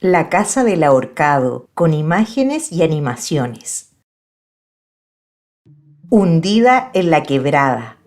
La casa del ahorcado, con imágenes y animaciones. Hundida en la quebrada.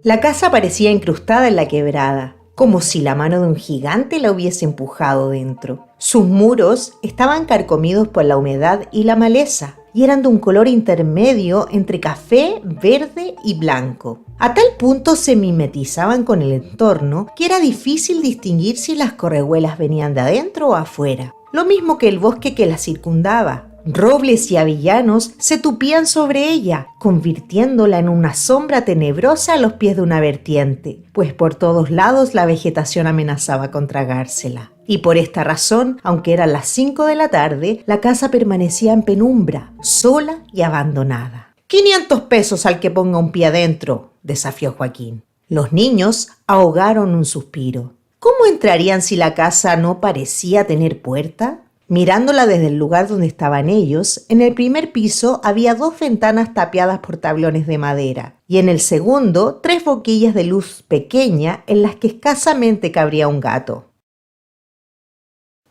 La casa parecía incrustada en la quebrada, como si la mano de un gigante la hubiese empujado dentro. Sus muros estaban carcomidos por la humedad y la maleza, y eran de un color intermedio entre café, verde y blanco. A tal punto se mimetizaban con el entorno que era difícil distinguir si las correhuelas venían de adentro o afuera, lo mismo que el bosque que la circundaba. Robles y avellanos se tupían sobre ella, convirtiéndola en una sombra tenebrosa a los pies de una vertiente, pues por todos lados la vegetación amenazaba con tragársela. Y por esta razón, aunque eran las 5 de la tarde, la casa permanecía en penumbra, sola y abandonada. «500 pesos al que ponga un pie adentro», desafió Joaquín. Los niños ahogaron un suspiro. ¿Cómo entrarían si la casa no parecía tener puerta? Mirándola desde el lugar donde estaban ellos, en el primer piso había 2 ventanas tapiadas por tablones de madera y en el segundo 3 boquillas de luz pequeña en las que escasamente cabría un gato.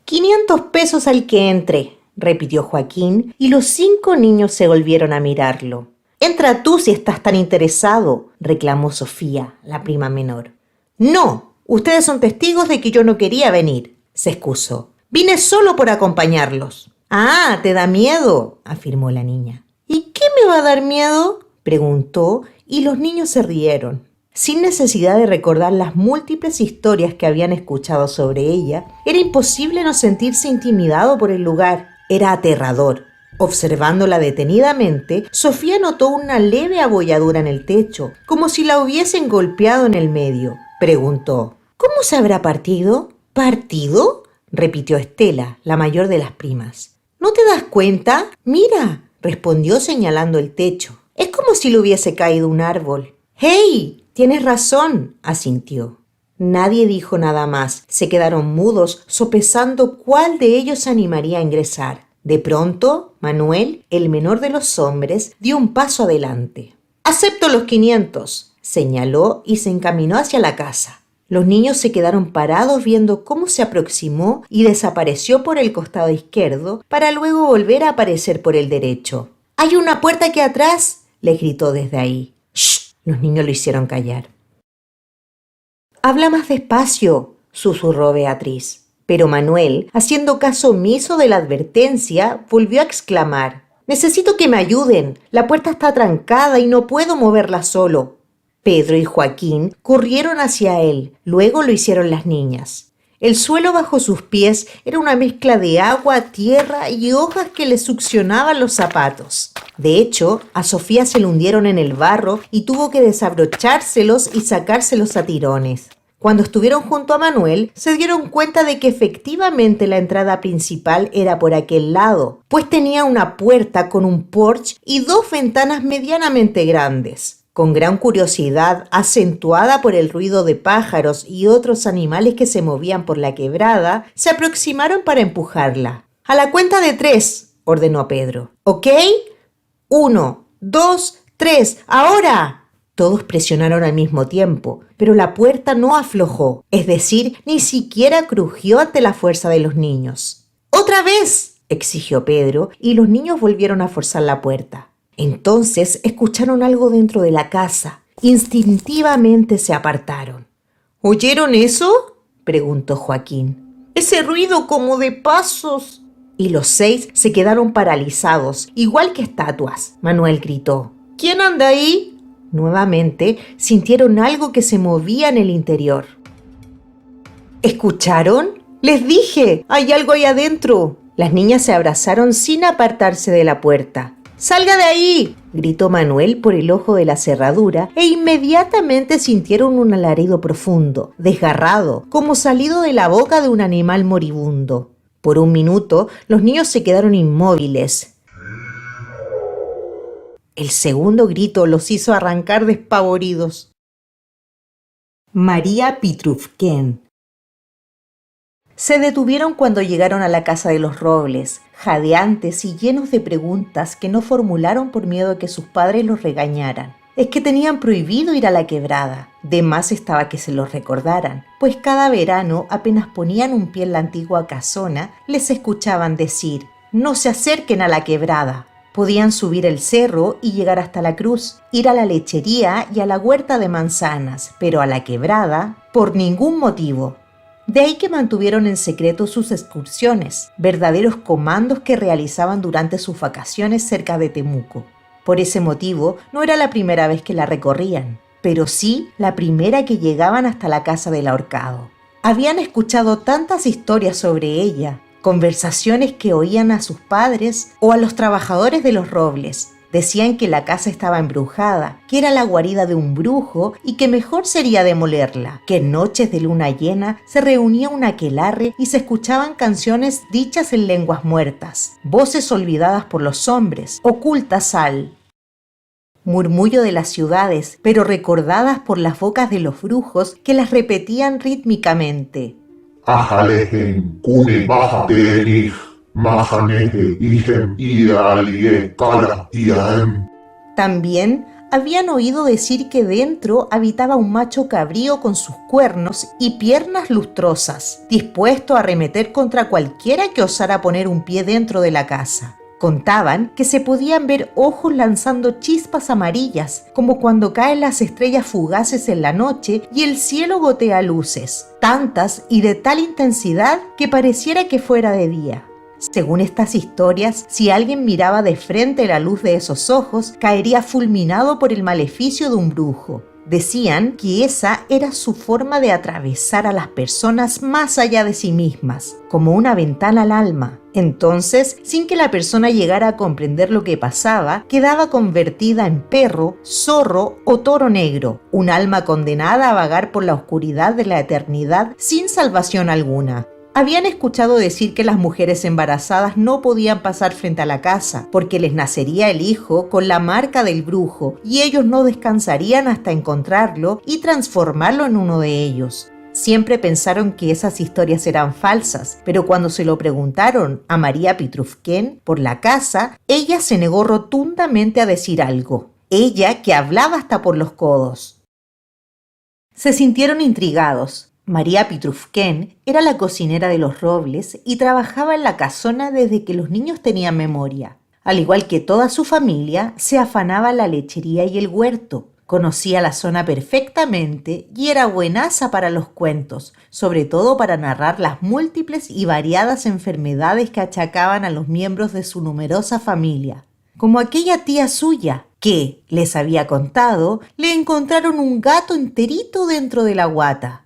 «500 pesos al que entre», repitió Joaquín, y los 5 niños se volvieron a mirarlo. «Entra tú si estás tan interesado», reclamó Sofía, la prima menor. «No, ustedes son testigos de que yo no quería venir», se excusó. «Vine solo por acompañarlos». «Ah, ¿te da miedo?», afirmó la niña. «¿Y qué me va a dar miedo?», preguntó, y los niños se rieron. Sin necesidad de recordar las múltiples historias que habían escuchado sobre ella, era imposible no sentirse intimidado por el lugar. Era aterrador. Observándola detenidamente, Sofía notó una leve abolladura en el techo, como si la hubiesen golpeado en el medio. Preguntó: «¿Cómo se habrá partido?» «¿Partido?», repitió Estela, la mayor de las primas. «¿No te das cuenta? Mira», respondió señalando el techo. «Es como si le hubiese caído un árbol». «¡Hey! Tienes razón», asintió. Nadie dijo nada más. Se quedaron mudos, sopesando cuál de ellos se animaría a ingresar. De pronto, Manuel, el menor de los hombres, dio un paso adelante. «Acepto los 500», señaló y se encaminó hacia la casa. Los niños se quedaron parados viendo cómo se aproximó y desapareció por el costado izquierdo para luego volver a aparecer por el derecho. «¡Hay una puerta aquí atrás!», les gritó desde ahí. «¡Shh!», los niños lo hicieron callar. «Habla más despacio», susurró Beatriz. Pero Manuel, haciendo caso omiso de la advertencia, volvió a exclamar: «Necesito que me ayuden. La puerta está trancada y no puedo moverla solo». Pedro y Joaquín corrieron hacia él, luego lo hicieron las niñas. El suelo bajo sus pies era una mezcla de agua, tierra y hojas que le succionaban los zapatos. De hecho, a Sofía se le hundieron en el barro y tuvo que desabrochárselos y sacárselos a tirones. Cuando estuvieron junto a Manuel, se dieron cuenta de que efectivamente la entrada principal era por aquel lado, pues tenía una puerta con un porche y 2 ventanas medianamente grandes. Con gran curiosidad, acentuada por el ruido de pájaros y otros animales que se movían por la quebrada, se aproximaron para empujarla. «A la cuenta de 3», ordenó Pedro. «¿Ok? 1, 2, 3, ¡ahora!». Todos presionaron al mismo tiempo, pero la puerta no aflojó, es decir, ni siquiera crujió ante la fuerza de los niños. «¡Otra vez!», exigió Pedro, y los niños volvieron a forzar la puerta. Entonces escucharon algo dentro de la casa. Instintivamente se apartaron. «¿Oyeron eso?», preguntó Joaquín. «Ese ruido como de pasos». Y los 6 se quedaron paralizados, igual que estatuas. Manuel gritó: «¿Quién anda ahí?». Nuevamente sintieron algo que se movía en el interior. «¿Escucharon? Les dije, hay algo ahí adentro». Las niñas se abrazaron sin apartarse de la puerta. «¡Salga de ahí!», gritó Manuel por el ojo de la cerradura e inmediatamente sintieron un alarido profundo, desgarrado, como salido de la boca de un animal moribundo. Por un minuto, los niños se quedaron inmóviles. El segundo grito los hizo arrancar despavoridos. María Pitrufquén. Se detuvieron cuando llegaron a la casa de los Robles, jadeantes y llenos de preguntas que no formularon por miedo a que sus padres los regañaran. Es que tenían prohibido ir a la quebrada. De más estaba que se los recordaran, pues cada verano, apenas ponían un pie en la antigua casona, les escuchaban decir: «No se acerquen a la quebrada». Podían subir el cerro y llegar hasta la cruz, ir a la lechería y a la huerta de manzanas, pero a la quebrada, por ningún motivo. De ahí que mantuvieron en secreto sus excursiones, verdaderos comandos que realizaban durante sus vacaciones cerca de Temuco. Por ese motivo, no era la primera vez que la recorrían, pero sí la primera que llegaban hasta la casa del ahorcado. Habían escuchado tantas historias sobre ella, conversaciones que oían a sus padres o a los trabajadores de los robles. Decían que la casa estaba embrujada, que era la guarida de un brujo y que mejor sería demolerla, que en noches de luna llena se reunía un aquelarre y se escuchaban canciones dichas en lenguas muertas, voces olvidadas por los hombres, ocultas al murmullo de las ciudades, pero recordadas por las bocas de los brujos que las repetían rítmicamente. Ajalehen kune maha perich, mahanehe ihem ialie kala iaem. También habían oído decir que dentro habitaba un macho cabrío con sus cuernos y piernas lustrosas, dispuesto a arremeter contra cualquiera que osara poner un pie dentro de la casa. Contaban que se podían ver ojos lanzando chispas amarillas, como cuando caen las estrellas fugaces en la noche y el cielo gotea luces, tantas y de tal intensidad que pareciera que fuera de día. Según estas historias, si alguien miraba de frente la luz de esos ojos, caería fulminado por el maleficio de un brujo. Decían que esa era su forma de atravesar a las personas más allá de sí mismas, como una ventana al alma. Entonces, sin que la persona llegara a comprender lo que pasaba, quedaba convertida en perro, zorro o toro negro, un alma condenada a vagar por la oscuridad de la eternidad sin salvación alguna. Habían escuchado decir que las mujeres embarazadas no podían pasar frente a la casa porque les nacería el hijo con la marca del brujo y ellos no descansarían hasta encontrarlo y transformarlo en uno de ellos. Siempre pensaron que esas historias eran falsas, pero cuando se lo preguntaron a María Pitrufquén por la casa, ella se negó rotundamente a decir algo. Ella que hablaba hasta por los codos. Se sintieron intrigados. María Pitrufquén era la cocinera de los Robles y trabajaba en la casona desde que los niños tenían memoria. Al igual que toda su familia, se afanaba en la lechería y el huerto. Conocía la zona perfectamente y era buenaza para los cuentos, sobre todo para narrar las múltiples y variadas enfermedades que achacaban a los miembros de su numerosa familia. Como aquella tía suya, que, les había contado, le encontraron un gato enterito dentro de la guata.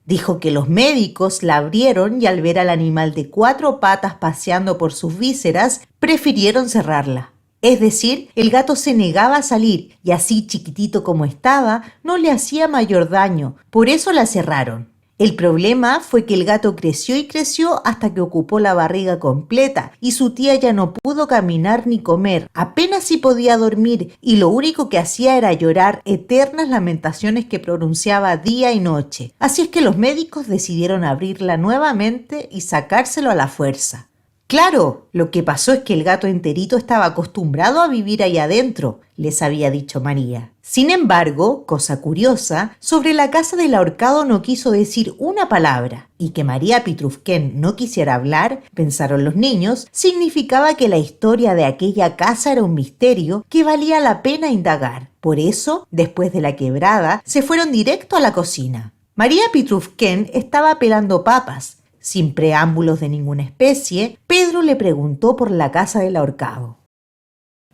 Dijo que los médicos la abrieron y al ver al animal de 4 patas paseando por sus vísceras, prefirieron cerrarla. Es decir, el gato se negaba a salir y así chiquitito como estaba, no le hacía mayor daño, por eso la cerraron. El problema fue que el gato creció y creció hasta que ocupó la barriga completa y su tía ya no pudo caminar ni comer, apenas si podía dormir y lo único que hacía era llorar eternas lamentaciones que pronunciaba día y noche. Así es que los médicos decidieron abrirla nuevamente y sacárselo a la fuerza. Claro, lo que pasó es que el gato enterito estaba acostumbrado a vivir ahí adentro, les había dicho María. Sin embargo, cosa curiosa, sobre la casa del ahorcado no quiso decir una palabra, y que María Pitrufquén no quisiera hablar, pensaron los niños, significaba que la historia de aquella casa era un misterio que valía la pena indagar. Por eso, después de la quebrada, se fueron directo a la cocina. María Pitrufquén estaba pelando papas. Sin preámbulos de ninguna especie, Pedro le preguntó por la casa del ahorcado.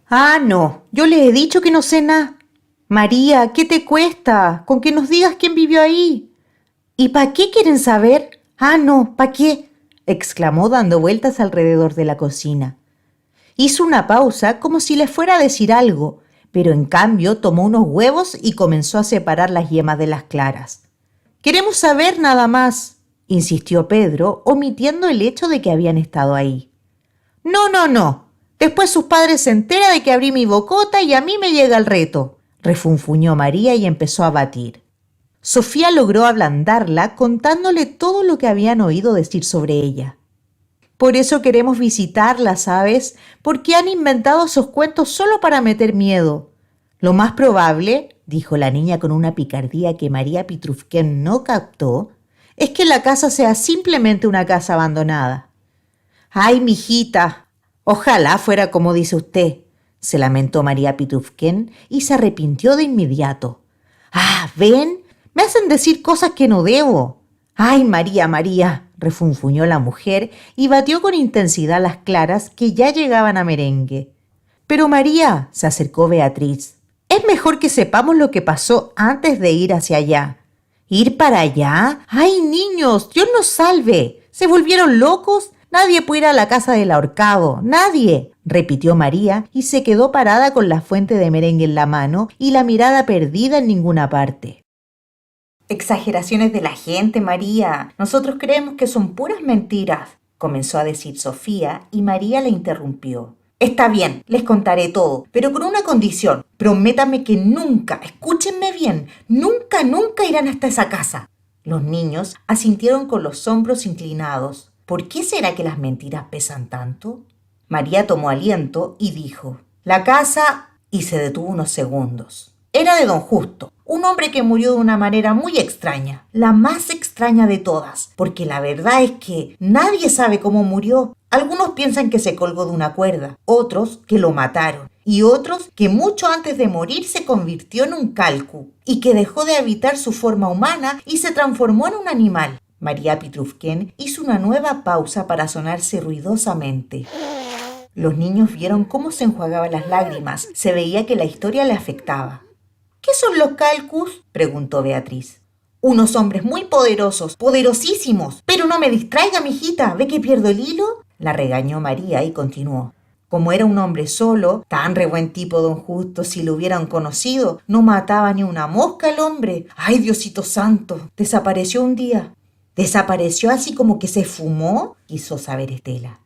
«Ah, no, yo les he dicho que no sé nada. María, ¿qué te cuesta? Con que nos digas quién vivió ahí». «¿Y para qué quieren saber?» «Ah, no, ¿para qué?», exclamó dando vueltas alrededor de la cocina. Hizo una pausa como si le fuera a decir algo, pero en cambio tomó unos huevos y comenzó a separar las yemas de las claras. «Queremos saber nada más», insistió Pedro, omitiendo el hecho de que habían estado ahí. No. Después sus padres se enteran de que abrí mi bocota y a mí me llega el reto», refunfuñó María y empezó a batir. Sofía logró ablandarla contándole todo lo que habían oído decir sobre ella. «Por eso queremos visitarla, ¿sabes? Porque han inventado esos cuentos solo para meter miedo. Lo más probable, dijo la niña con una picardía que María Pitrufquén no captó, es que la casa sea simplemente una casa abandonada. ¡Ay, mijita! Ojalá fuera como dice usted, se lamentó María Pitrufquén y se arrepintió de inmediato. ¡Ah, ven! Me hacen decir cosas que no debo. ¡Ay, María, María! Refunfuñó la mujer y batió con intensidad las claras que ya llegaban a merengue. Pero María, se acercó Beatriz, es mejor que sepamos lo que pasó antes de ir hacia allá. ¿Ir para allá? ¡Ay, niños! ¡Dios nos salve! ¿Se volvieron locos? Nadie puede ir a la casa del ahorcado. ¡Nadie! Repitió María y se quedó parada con la fuente de merengue en la mano y la mirada perdida en ninguna parte. Exageraciones de la gente, María. Nosotros creemos que son puras mentiras, comenzó a decir Sofía y María la interrumpió. Está bien, les contaré todo, pero con una condición. Prométame que nunca, escúchenme bien, nunca irán hasta esa casa. Los niños asintieron con los hombros inclinados. ¿Por qué será que las mentiras pesan tanto? María tomó aliento y dijo, la casa, y se detuvo unos segundos. Era de don Justo, un hombre que murió de una manera muy extraña, la más extraña de todas, porque la verdad es que nadie sabe cómo murió. Algunos piensan que se colgó de una cuerda, otros que lo mataron, y otros que mucho antes de morir se convirtió en un calcu, y que dejó de habitar su forma humana y se transformó en un animal. María Pitrufquén hizo una nueva pausa para sonarse ruidosamente. Los niños vieron cómo se enjuagaban las lágrimas, se veía que la historia le afectaba. ¿Qué son los calcus?, preguntó Beatriz. Unos hombres muy poderosos, poderosísimos. Pero no me distraiga, mijita, ¿ve que pierdo el hilo? La regañó María y continuó. Como era un hombre solo, tan re buen tipo don Justo, si lo hubieran conocido, no mataba ni una mosca el hombre. ¡Ay, Diosito santo! Desapareció un día. ¿Desapareció así como que se fumó?, quiso saber Estela.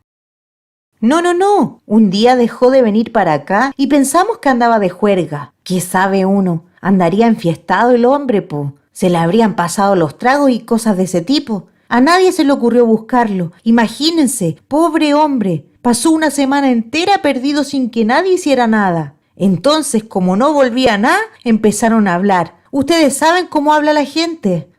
No. Un día dejó de venir para acá y pensamos que andaba de juerga. ¿Qué sabe uno? Andaría enfiestado el hombre, po. Se le habrían pasado los tragos y cosas de ese tipo. A nadie se le ocurrió buscarlo. Imagínense, pobre hombre. Pasó una semana entera perdido sin que nadie hiciera nada. Entonces, como no volvía nada, empezaron a hablar. ¿Ustedes saben cómo habla la gente?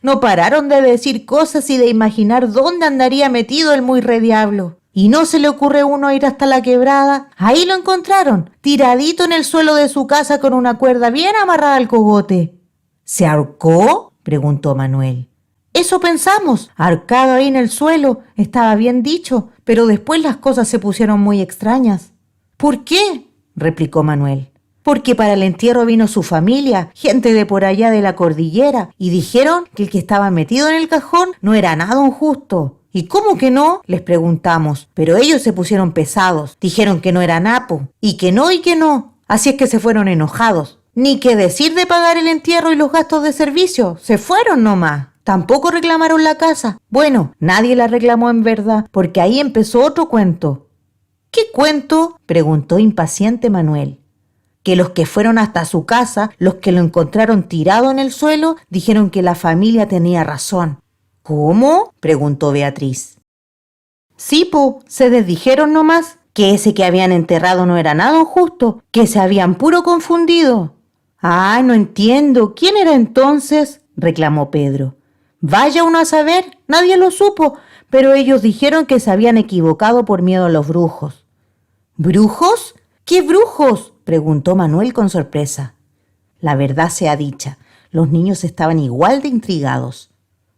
No pararon de decir cosas y de imaginar dónde andaría metido el muy rediablo. ¿Y no se le ocurre a uno ir hasta la quebrada? Ahí lo encontraron, tiradito en el suelo de su casa con una cuerda bien amarrada al cogote. ¿Se ahorcó?, preguntó Manuel. Eso pensamos, ahorcado ahí en el suelo, estaba bien dicho, pero después las cosas se pusieron muy extrañas. ¿Por qué?, replicó Manuel. Porque para el entierro vino su familia, gente de por allá de la cordillera, y dijeron que el que estaba metido en el cajón no era nada don Justo. ¿Y cómo que no?, les preguntamos, pero ellos se pusieron pesados, dijeron que no era napo, y que no, así es que se fueron enojados. Ni qué decir de pagar el entierro y los gastos de servicio, se fueron nomás. Tampoco reclamaron la casa. Bueno, nadie la reclamó en verdad, porque ahí empezó otro cuento. ¿Qué cuento?, preguntó impaciente Manuel. Que los que fueron hasta su casa, los que lo encontraron tirado en el suelo, dijeron que la familia tenía razón. ¿Cómo?, preguntó Beatriz. Sí, se desdijeron nomás, que ese que habían enterrado no era nada justo, que se habían puro confundido. Ah, no entiendo, ¿quién era entonces?, reclamó Pedro. Vaya uno a saber, nadie lo supo, pero ellos dijeron que se habían equivocado por miedo a los brujos. ¿Brujos? ¿Qué brujos?, preguntó Manuel con sorpresa. La verdad sea dicha, los niños estaban igual de intrigados.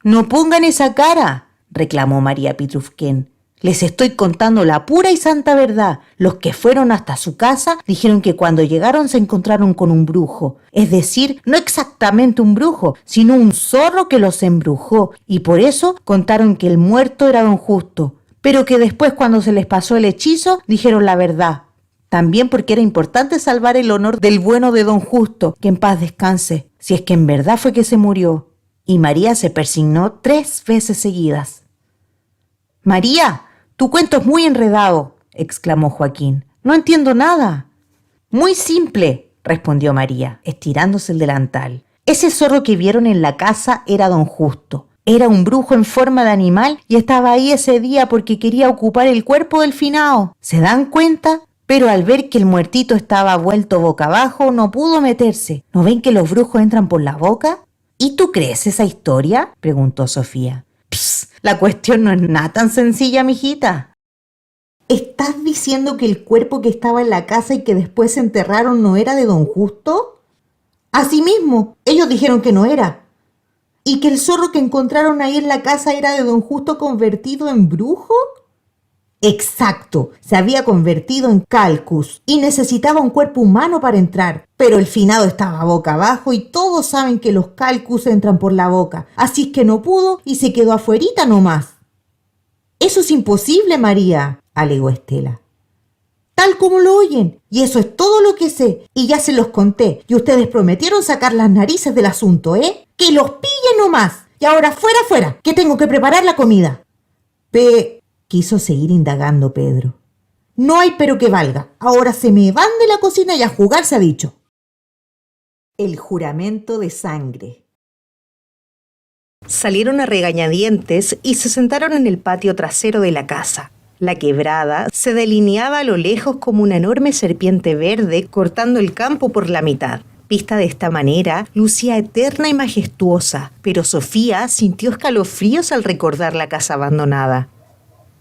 «No pongan esa cara», reclamó María Pitrufquén. «Les estoy contando la pura y santa verdad. Los que fueron hasta su casa dijeron que cuando llegaron se encontraron con un brujo. Es decir, no exactamente un brujo, sino un zorro que los embrujó. Y por eso contaron que el muerto era don Justo. Pero que después, cuando se les pasó el hechizo, dijeron la verdad. También porque era importante salvar el honor del bueno de don Justo, que en paz descanse, si es que en verdad fue que se murió». Y María se persignó 3 veces seguidas. «María, tu cuento es muy enredado», exclamó Joaquín. «No entiendo nada». «Muy simple», respondió María, estirándose el delantal. «Ese zorro que vieron en la casa era don Justo. Era un brujo en forma de animal y estaba ahí ese día porque quería ocupar el cuerpo del finao. ¿Se dan cuenta? Pero al ver que el muertito estaba vuelto boca abajo, no pudo meterse. ¿No ven que los brujos entran por la boca? ¿Y tú crees esa historia?, preguntó Sofía. Psst, la cuestión no es nada tan sencilla, mijita. ¿Estás diciendo que el cuerpo que estaba en la casa y que después se enterraron no era de don Justo? Así mismo, ellos dijeron que no era. ¿Y que el zorro que encontraron ahí en la casa era de don Justo convertido en brujo? Exacto, se había convertido en Calcus y necesitaba un cuerpo humano para entrar. Pero el finado estaba boca abajo y todos saben que los Calcus entran por la boca. Así es que no pudo y se quedó afuerita nomás. Eso es imposible, María, alegó Estela. Tal como lo oyen, y eso es todo lo que sé, y ya se los conté, y ustedes prometieron sacar las narices del asunto, ¿eh? ¡Que los pillen nomás! Y ahora fuera, fuera, que tengo que preparar la comida. Quiso seguir indagando Pedro. No hay pero que valga, ahora se me van de la cocina y a jugar se ha dicho. El juramento de sangre. Salieron a regañadientes y se sentaron en el patio trasero de la casa. La quebrada se delineaba a lo lejos como una enorme serpiente verde cortando el campo por la mitad. Vista de esta manera, lucía eterna y majestuosa, pero Sofía sintió escalofríos al recordar la casa abandonada.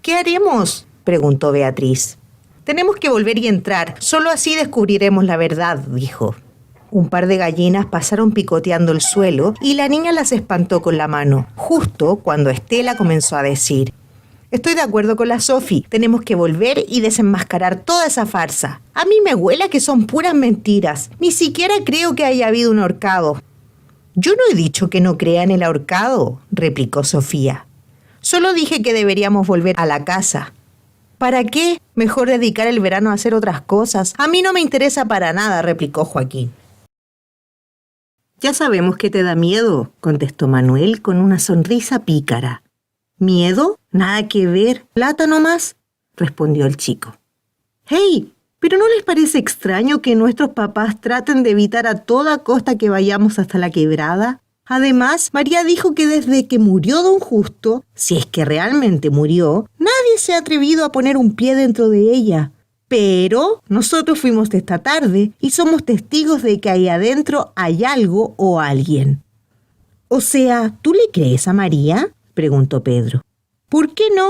¿Qué haremos?, preguntó Beatriz. Tenemos que volver y entrar, solo así descubriremos la verdad, dijo. Un par de gallinas pasaron picoteando el suelo y la niña las espantó con la mano, justo cuando Estela comenzó a decir: Estoy de acuerdo con la Sofi, tenemos que volver y desenmascarar toda esa farsa. A mí me huela que son puras mentiras, ni siquiera creo que haya habido un ahorcado. Yo no he dicho que no crea en el ahorcado, replicó Sofía. Solo dije que deberíamos volver a la casa. ¿Para qué? Mejor dedicar el verano a hacer otras cosas. A mí no me interesa para nada, replicó Joaquín. Ya sabemos que te da miedo, contestó Manuel con una sonrisa pícara. ¿Miedo? Nada que ver. Plata nomás, respondió el chico. ¡Hey! ¿Pero no les parece extraño que nuestros papás traten de evitar a toda costa que vayamos hasta la quebrada? Además, María dijo que desde que murió don Justo, si es que realmente murió, nadie se ha atrevido a poner un pie dentro de ella. Pero nosotros fuimos esta tarde y somos testigos de que ahí adentro hay algo o alguien. O sea, ¿tú le crees a María?, preguntó Pedro. ¿Por qué no?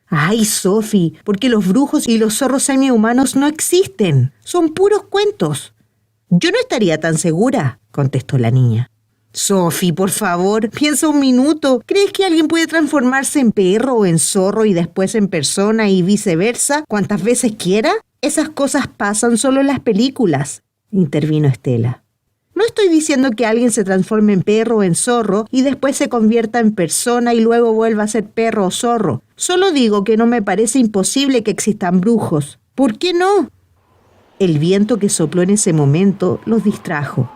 Ay, Sofi, porque los brujos y los zorros semi-humanos no existen. Son puros cuentos. Yo no estaría tan segura, contestó la niña. Sofi, por favor, piensa un minuto. ¿Crees que alguien puede transformarse en perro o en zorro y después en persona y viceversa cuantas veces quiera? Esas cosas pasan solo en las películas, intervino Estela. No estoy diciendo que alguien se transforme en perro o en zorro y después se convierta en persona y luego vuelva a ser perro o zorro. Solo digo que no me parece imposible que existan brujos. ¿Por qué no? El viento que sopló en ese momento los distrajo.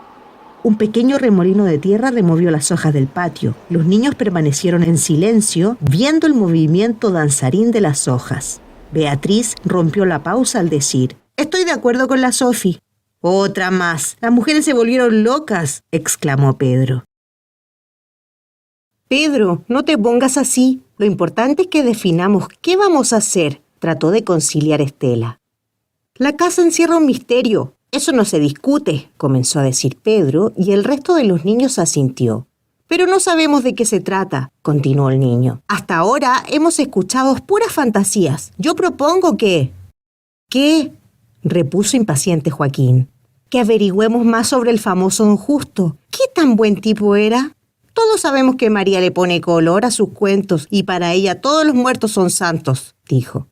Un pequeño remolino de tierra removió las hojas del patio. Los niños permanecieron en silencio, viendo el movimiento danzarín de las hojas. Beatriz rompió la pausa al decir: «Estoy de acuerdo con la Sofi». «Otra más. Las mujeres se volvieron locas», exclamó Pedro. «Pedro, no te pongas así. Lo importante es que definamos qué vamos a hacer», trató de conciliar Estela. «La casa encierra un misterio. Eso no se discute», comenzó a decir Pedro, y el resto de los niños asintió. «Pero no sabemos de qué se trata», continuó el niño. «Hasta ahora hemos escuchado puras fantasías. Yo propongo que...» «¿Qué?», repuso impaciente Joaquín. «Que averigüemos más sobre el famoso don Justo. ¿Qué tan buen tipo era? Todos sabemos que María le pone color a sus cuentos y para ella todos los muertos son santos», dijo.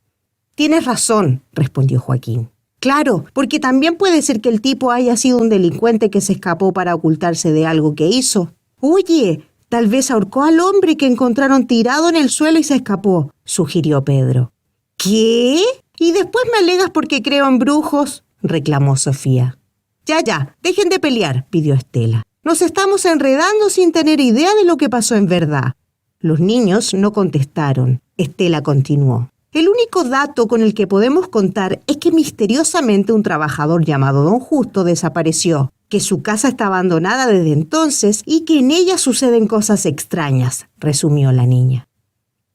«Tienes razón», respondió Joaquín. «Claro, porque también puede ser que el tipo haya sido un delincuente que se escapó para ocultarse de algo que hizo. Oye, tal vez ahorcó al hombre que encontraron tirado en el suelo y se escapó», sugirió Pedro. «¿Qué? Y después me alegas porque creo en brujos», reclamó Sofía. Ya, dejen de pelear», pidió Estela. «Nos estamos enredando sin tener idea de lo que pasó en verdad». Los niños no contestaron. Estela continuó. «El único dato con el que podemos contar es que misteriosamente un trabajador llamado don Justo desapareció, que su casa está abandonada desde entonces y que en ella suceden cosas extrañas», resumió la niña.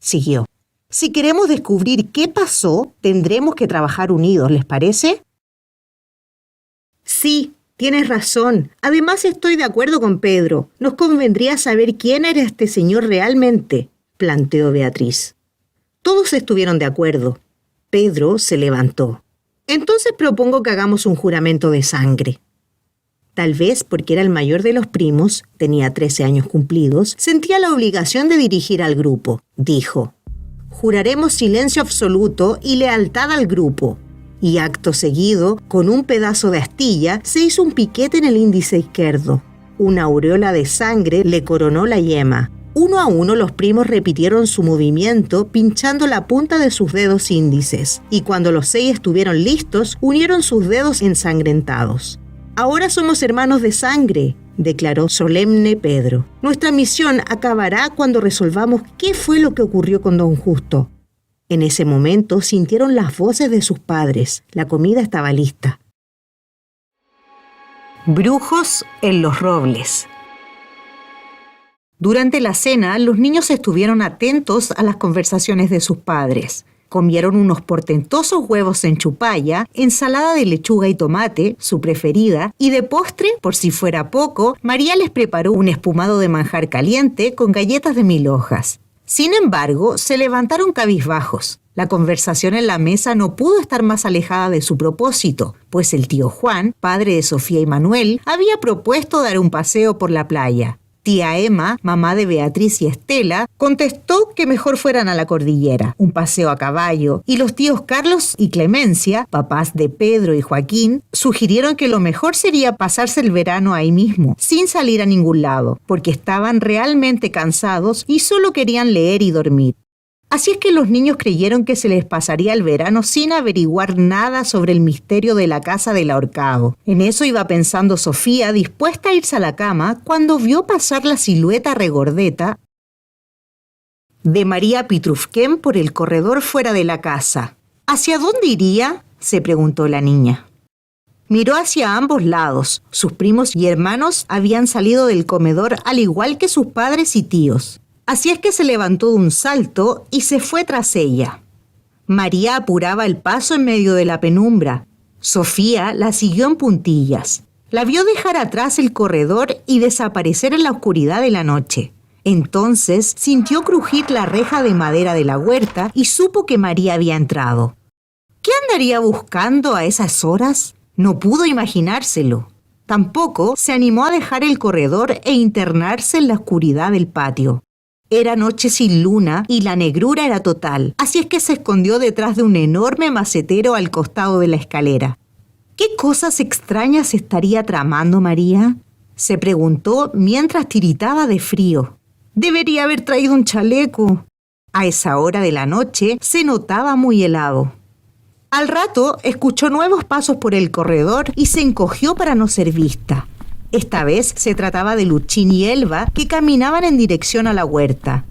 Siguió. Si queremos descubrir qué pasó, tendremos que trabajar unidos, ¿les parece? Sí, tienes razón. Además estoy de acuerdo con Pedro. Nos convendría saber quién era este señor realmente, planteó Beatriz. Todos estuvieron de acuerdo. Pedro se levantó. Entonces propongo que hagamos un juramento de sangre. Tal vez porque era el mayor de los primos, tenía 13 años cumplidos, sentía la obligación de dirigir al grupo. Dijo: juraremos silencio absoluto y lealtad al grupo. Y acto seguido, con un pedazo de astilla, se hizo un piquete en el índice izquierdo. Una aureola de sangre le coronó la yema. Uno a uno los primos repitieron su movimiento pinchando la punta de sus dedos índices, y cuando los 6 estuvieron listos, unieron sus dedos ensangrentados. Ahora somos hermanos de sangre, declaró solemne Pedro. Nuestra misión acabará cuando resolvamos qué fue lo que ocurrió con don Justo. En ese momento sintieron las voces de sus padres. La comida estaba lista. Brujos en los robles. Durante la cena, los niños estuvieron atentos a las conversaciones de sus padres. Comieron unos portentosos huevos en chupalla, ensalada de lechuga y tomate, su preferida, y de postre, por si fuera poco, María les preparó un espumado de manjar caliente con galletas de 1000 hojas. Sin embargo, se levantaron cabizbajos. La conversación en la mesa no pudo estar más alejada de su propósito, pues el tío Juan, padre de Sofía y Manuel, había propuesto dar un paseo por la playa. Tía Emma, mamá de Beatriz y Estela, contestó que mejor fueran a la cordillera, un paseo a caballo, y los tíos Carlos y Clemencia, papás de Pedro y Joaquín, sugirieron que lo mejor sería pasarse el verano ahí mismo, sin salir a ningún lado, porque estaban realmente cansados y solo querían leer y dormir. Así es que los niños creyeron que se les pasaría el verano sin averiguar nada sobre el misterio de la casa del ahorcado. En eso iba pensando Sofía, dispuesta a irse a la cama, cuando vio pasar la silueta regordeta de María Pitrufquén por el corredor fuera de la casa. ¿Hacia dónde iría?, se preguntó la niña. Miró hacia ambos lados. Sus primos y hermanos habían salido del comedor al igual que sus padres y tíos. Así es que se levantó de un salto y se fue tras ella. María apuraba el paso en medio de la penumbra. Sofía la siguió en puntillas. La vio dejar atrás el corredor y desaparecer en la oscuridad de la noche. Entonces sintió crujir la reja de madera de la huerta y supo que María había entrado. ¿Qué andaría buscando a esas horas? No pudo imaginárselo. Tampoco se animó a dejar el corredor e internarse en la oscuridad del patio. Era noche sin luna y la negrura era total, así es que se escondió detrás de un enorme macetero al costado de la escalera. ¿Qué cosas extrañas estaría tramando María?, se preguntó mientras tiritaba de frío. Debería haber traído un chaleco. A esa hora de la noche se notaba muy helado. Al rato escuchó nuevos pasos por el corredor y se encogió para no ser vista. Esta vez se trataba de Luchín y Elba, que caminaban en dirección a la huerta.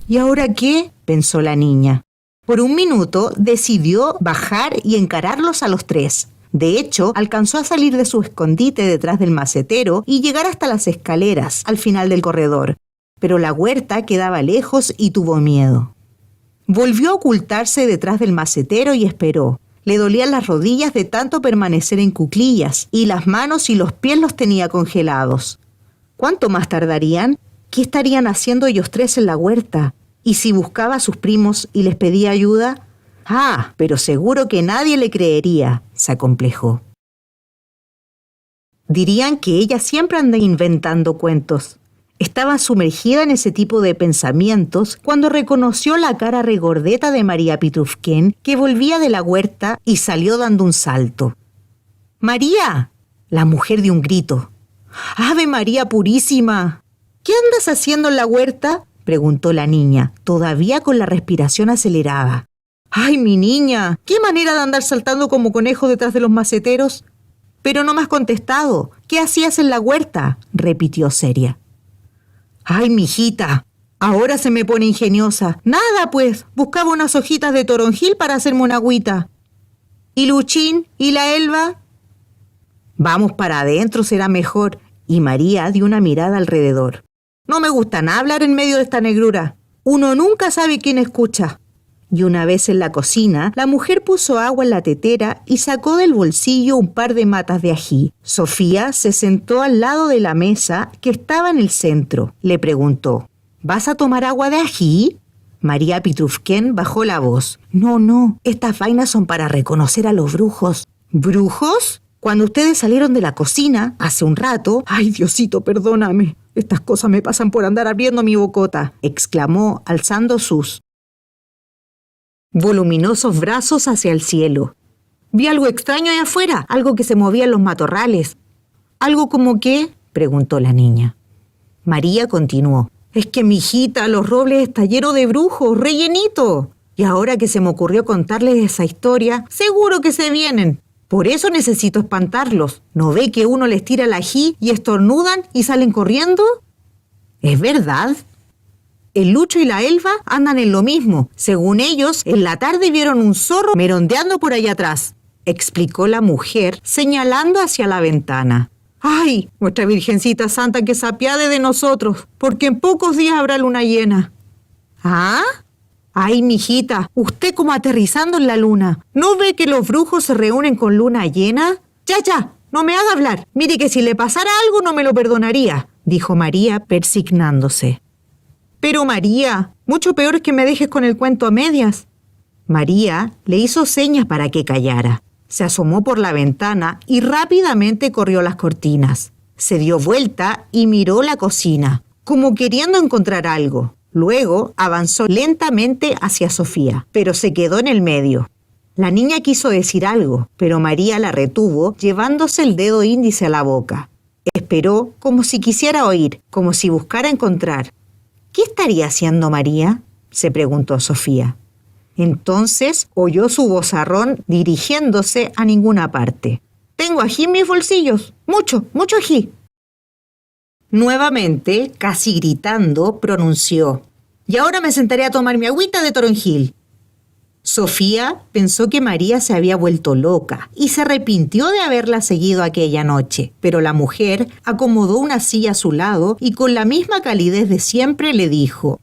¿Y ahora qué?, pensó la niña. Por un minuto decidió bajar y encararlos a los 3. De hecho, alcanzó a salir de su escondite detrás del macetero y llegar hasta las escaleras, al final del corredor. Pero la huerta quedaba lejos y tuvo miedo. Volvió a ocultarse detrás del macetero y esperó. Le dolían las rodillas de tanto permanecer en cuclillas, y las manos y los pies los tenía congelados. ¿Cuánto más tardarían? ¿Qué estarían haciendo ellos 3 en la huerta? ¿Y si buscaba a sus primos y les pedía ayuda? Ah, pero seguro que nadie le creería, se acomplejó. Dirían que ella siempre anda inventando cuentos. Estaba sumergida en ese tipo de pensamientos cuando reconoció la cara regordeta de María Pitrufquén, que volvía de la huerta y salió dando un salto. ¡María!, la mujer dio un grito. ¡Ave María Purísima! ¿Qué andas haciendo en la huerta?, preguntó la niña, todavía con la respiración acelerada. ¡Ay, mi niña! ¿Qué manera de andar saltando como conejo detrás de los maceteros? Pero no me has contestado. ¿Qué hacías en la huerta?, repitió seria. ¡Ay, mijita! Ahora se me pone ingeniosa. Nada, pues. Buscaba unas hojitas de toronjil para hacerme una agüita. ¿Y Luchín? ¿Y la Elba? Vamos para adentro, será mejor. Y María dio una mirada alrededor. No me gusta nada hablar en medio de esta negrura. Uno nunca sabe quién escucha. Y una vez en la cocina, la mujer puso agua en la tetera y sacó del bolsillo un par de matas de ají. Sofía se sentó al lado de la mesa que estaba en el centro. Le preguntó, ¿vas a tomar agua de ají? María Pitrufken bajó la voz. No, estas vainas son para reconocer a los brujos. ¿Brujos? Cuando ustedes salieron de la cocina, hace un rato... ¡Ay, Diosito, perdóname! Estas cosas me pasan por andar abriendo mi bocota, exclamó, alzando sus voluminosos brazos hacia el cielo. Vi algo extraño allá afuera, algo que se movía en los matorrales. ¿Algo como qué?, preguntó la niña. María continuó. Es que, mijita, los robles están llenos de brujos, rellenito. Y ahora que se me ocurrió contarles esa historia, seguro que se vienen. Por eso necesito espantarlos. ¿No ve que uno les tira el ají y estornudan y salen corriendo? ¿Es verdad? El Lucho y la Elba andan en lo mismo. Según ellos, en la tarde vieron un zorro merondeando por allá atrás, explicó la mujer, señalando hacia la ventana. ¡Ay! Nuestra Virgencita Santa que se apiade de nosotros, porque en pocos días habrá luna llena. ¿Ah? ¡Ay, mijita! Usted como aterrizando en la luna. ¿No ve que los brujos se reúnen con luna llena? ¡Ya! No me haga hablar. Mire que si le pasara algo no me lo perdonaría, dijo María persignándose. Pero María, mucho peor es que me dejes con el cuento a medias. María le hizo señas para que callara. Se asomó por la ventana y rápidamente corrió las cortinas. Se dio vuelta y miró la cocina, como queriendo encontrar algo. Luego avanzó lentamente hacia Sofía, pero se quedó en el medio. La niña quiso decir algo, pero María la retuvo, llevándose el dedo índice a la boca. Esperó como si quisiera oír, como si buscara encontrar. ¿Qué estaría haciendo María?, se preguntó Sofía. Entonces oyó su vozarrón dirigiéndose a ninguna parte. Tengo ají en mis bolsillos, mucho ají. Nuevamente, casi gritando, pronunció. Y ahora me sentaré a tomar mi agüita de toronjil. Sofía pensó que María se había vuelto loca y se arrepintió de haberla seguido aquella noche, pero la mujer acomodó una silla a su lado y con la misma calidez de siempre le dijo: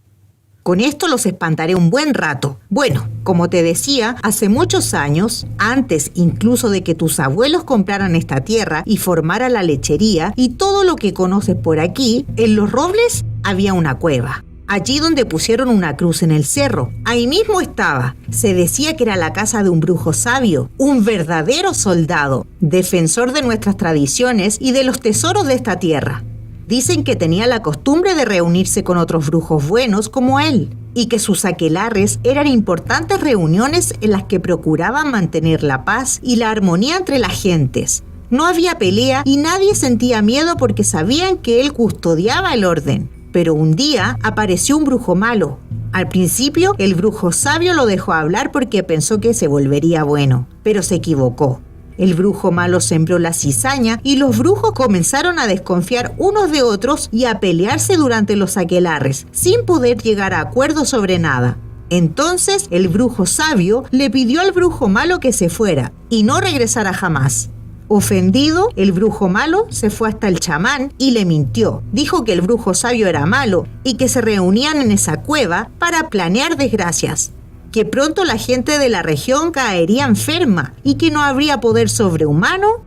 con esto los espantaré un buen rato. Bueno, como te decía, hace muchos años, antes incluso de que tus abuelos compraran esta tierra y formaran la lechería y todo lo que conoces por aquí, en Los Robles había una cueva. Allí donde pusieron una cruz en el cerro, ahí mismo estaba. Se decía que era la casa de un brujo sabio, un verdadero soldado, defensor de nuestras tradiciones y de los tesoros de esta tierra. Dicen que tenía la costumbre de reunirse con otros brujos buenos como él, y que sus aquelarres eran importantes reuniones en las que procuraban mantener la paz y la armonía entre las gentes. No había pelea y nadie sentía miedo porque sabían que él custodiaba el orden. Pero un día apareció un brujo malo. Al principio, el brujo sabio lo dejó hablar porque pensó que se volvería bueno, pero se equivocó. El brujo malo sembró la cizaña y los brujos comenzaron a desconfiar unos de otros y a pelearse durante los aquelarres, sin poder llegar a acuerdos sobre nada. Entonces, el brujo sabio le pidió al brujo malo que se fuera y no regresara jamás. Ofendido, el brujo malo se fue hasta el chamán y le mintió. Dijo que el brujo sabio era malo y que se reunían en esa cueva para planear desgracias, que pronto la gente de la región caería enferma y que no habría poder sobrehumano.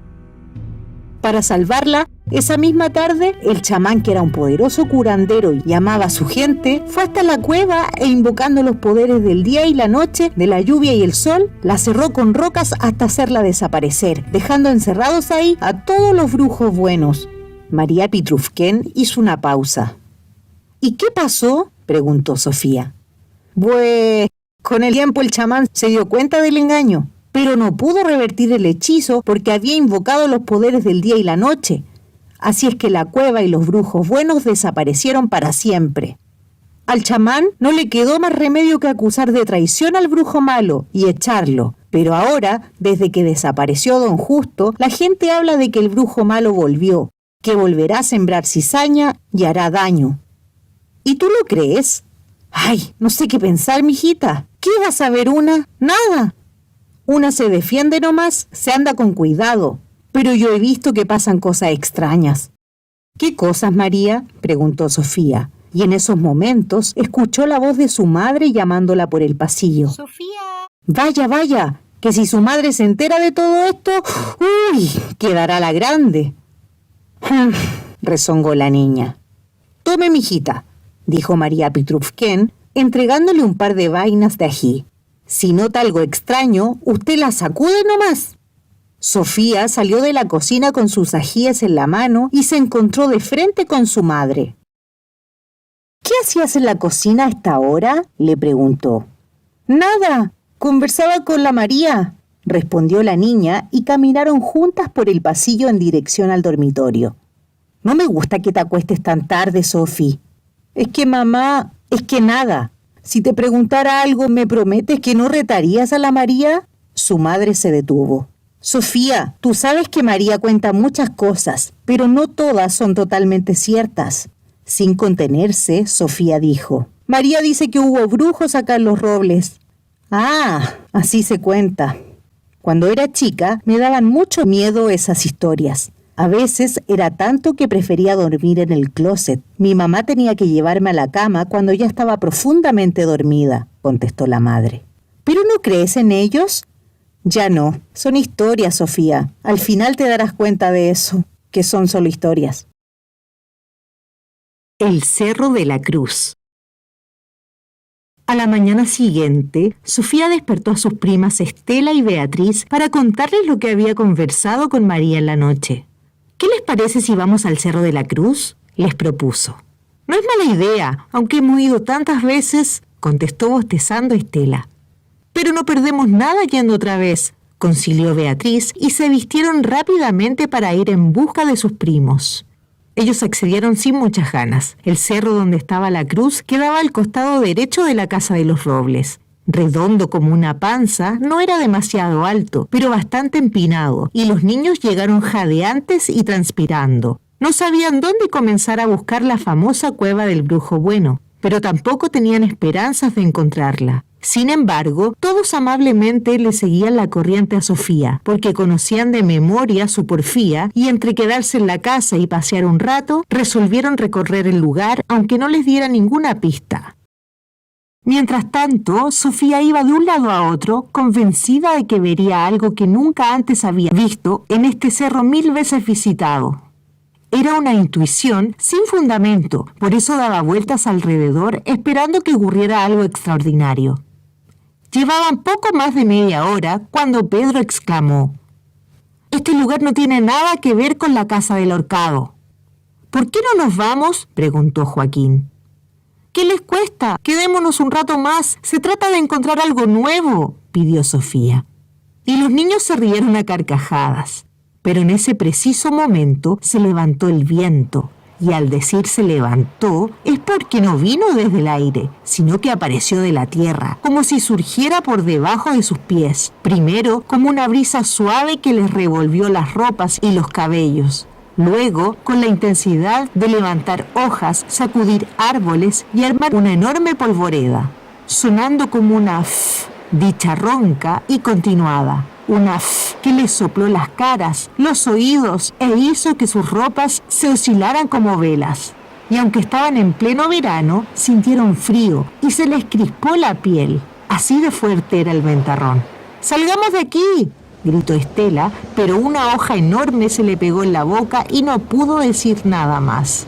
Para salvarla, esa misma tarde, el chamán, que era un poderoso curandero y amaba a su gente, fue hasta la cueva e invocando los poderes del día y la noche, de la lluvia y el sol, la cerró con rocas hasta hacerla desaparecer, dejando encerrados ahí a todos los brujos buenos. María Pitrufken hizo una pausa. ¿Y qué pasó?, preguntó Sofía. Pues, con el tiempo el chamán se dio cuenta del engaño, pero no pudo revertir el hechizo porque había invocado los poderes del día y la noche. Así es que la cueva y los brujos buenos desaparecieron para siempre. Al chamán no le quedó más remedio que acusar de traición al brujo malo y echarlo. Pero ahora, desde que desapareció don Justo, la gente habla de que el brujo malo volvió, que volverá a sembrar cizaña y hará daño. ¿Y tú lo crees? Ay, no sé qué pensar, mijita. ¿Qué va a saber una? Nada. Una se defiende nomás, se anda con cuidado. Pero yo he visto que pasan cosas extrañas. ¿Qué cosas, María?, preguntó Sofía. y en esos momentos escuchó la voz de su madre llamándola por el pasillo. ¡Sofía! Vaya, vaya, que si su madre se entera de todo esto, ¡uy! Quedará la grande. Rezongó la niña. Tome, mijita, dijo María Pitrufquén, entregándole un par de vainas de ají. Si nota algo extraño, usted la sacude nomás. Sofía salió de la cocina con sus ajíes en la mano y se encontró de frente con su madre. ¿Qué hacías en la cocina a esta hora?, le preguntó. Nada, conversaba con la María, respondió la niña y caminaron juntas por el pasillo en dirección al dormitorio. No me gusta que te acuestes tan tarde, Sofi. Es que mamá, es que nada. Si te preguntara algo, ¿me prometes que no retarías a la María? Su madre se detuvo. Sofía, tú sabes que María cuenta muchas cosas, pero no todas son totalmente ciertas. Sin contenerse, Sofía dijo. María dice que hubo brujos acá en Los Robles. Ah, así se cuenta. Cuando era chica, me daban mucho miedo esas historias. A veces era tanto que prefería dormir en el closet. Mi mamá tenía que llevarme a la cama cuando ya estaba profundamente dormida, contestó la madre. ¿Pero no crees en ellos? Ya no, son historias, Sofía. Al final te darás cuenta de eso, que son solo historias. El Cerro de la Cruz. A la mañana siguiente, Sofía despertó a sus primas Estela y Beatriz para contarles lo que había conversado con María en la noche. ¿Qué les parece si vamos al Cerro de la Cruz?, les propuso. No es mala idea, aunque hemos ido tantas veces, contestó bostezando Estela. Pero no perdemos nada yendo otra vez, concilió Beatriz, y se vistieron rápidamente para ir en busca de sus primos. Ellos accedieron sin muchas ganas. El cerro donde estaba la cruz quedaba al costado derecho de la casa de los Robles. Redondo como una panza, no era demasiado alto, pero bastante empinado, y los niños llegaron jadeantes y transpirando. No sabían dónde comenzar a buscar la famosa cueva del Brujo Bueno, pero tampoco tenían esperanzas de encontrarla. Sin embargo, todos amablemente le seguían la corriente a Sofía, porque conocían de memoria su porfía y entre quedarse en la casa y pasear un rato, resolvieron recorrer el lugar aunque no les diera ninguna pista. Mientras tanto, Sofía iba de un lado a otro, convencida de que vería algo que nunca antes había visto en este cerro 1000 veces visitado. Era una intuición sin fundamento, por eso daba vueltas alrededor esperando que ocurriera algo extraordinario. Llevaban poco más de media hora cuando Pedro exclamó: «Este lugar no tiene nada que ver con la casa del ahorcado». «¿Por qué no nos vamos?», preguntó Joaquín. «¿Qué les cuesta? Quedémonos un rato más. Se trata de encontrar algo nuevo», pidió Sofía. Y los niños se rieron a carcajadas. Pero en ese preciso momento se levantó el viento. Y al decir se levantó, es porque no vino desde el aire, sino que apareció de la tierra, como si surgiera por debajo de sus pies. Primero, como una brisa suave que les revolvió las ropas y los cabellos. Luego, con la intensidad de levantar hojas, sacudir árboles y armar una enorme polvoreda, sonando como una f dicha ronca y continuada. Una f que les sopló las caras, los oídos e hizo que sus ropas se oscilaran como velas. Y aunque estaban en pleno verano, sintieron frío y se les crispó la piel. Así de fuerte era el ventarrón. «¡Salgamos de aquí!», gritó Estela, pero una hoja enorme se le pegó en la boca y no pudo decir nada más.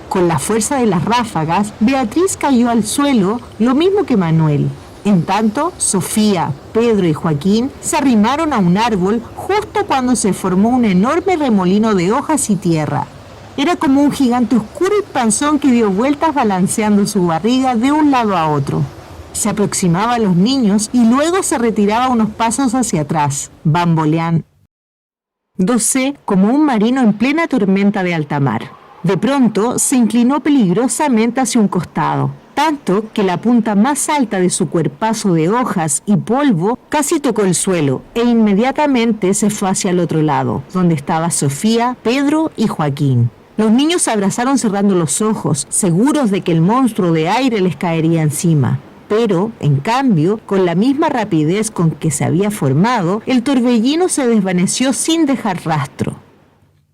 Con la fuerza de las ráfagas, Beatriz cayó al suelo, lo mismo que Manuel. En tanto, Sofía, Pedro y Joaquín se arrimaron a un árbol justo cuando se formó un enorme remolino de hojas y tierra. Era como un gigante oscuro y panzón que dio vueltas balanceando su barriga de un lado a otro. Se aproximaba a los niños y luego se retiraba unos pasos hacia atrás, bamboleándose como un marino en plena tormenta de alta mar. De pronto se inclinó peligrosamente hacia un costado, tanto que la punta más alta de su cuerpazo de hojas y polvo casi tocó el suelo e inmediatamente se fue hacia el otro lado, donde estaba Sofía, Pedro y Joaquín. Los niños se abrazaron cerrando los ojos, seguros de que el monstruo de aire les caería encima. Pero, en cambio, con la misma rapidez con que se había formado, el torbellino se desvaneció sin dejar rastro.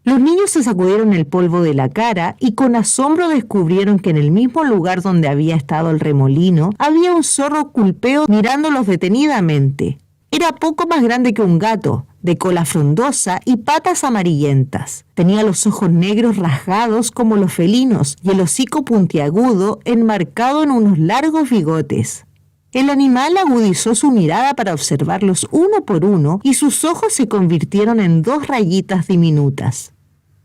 Los niños se sacudieron el polvo de la cara y con asombro descubrieron que en el mismo lugar donde había estado el remolino había un zorro culpeo mirándolos detenidamente. Era poco más grande que un gato, de cola frondosa y patas amarillentas. Tenía los ojos negros rasgados como los felinos y el hocico puntiagudo enmarcado en unos largos bigotes. El animal agudizó su mirada para observarlos uno por uno y sus ojos se convirtieron en 2 rayitas diminutas.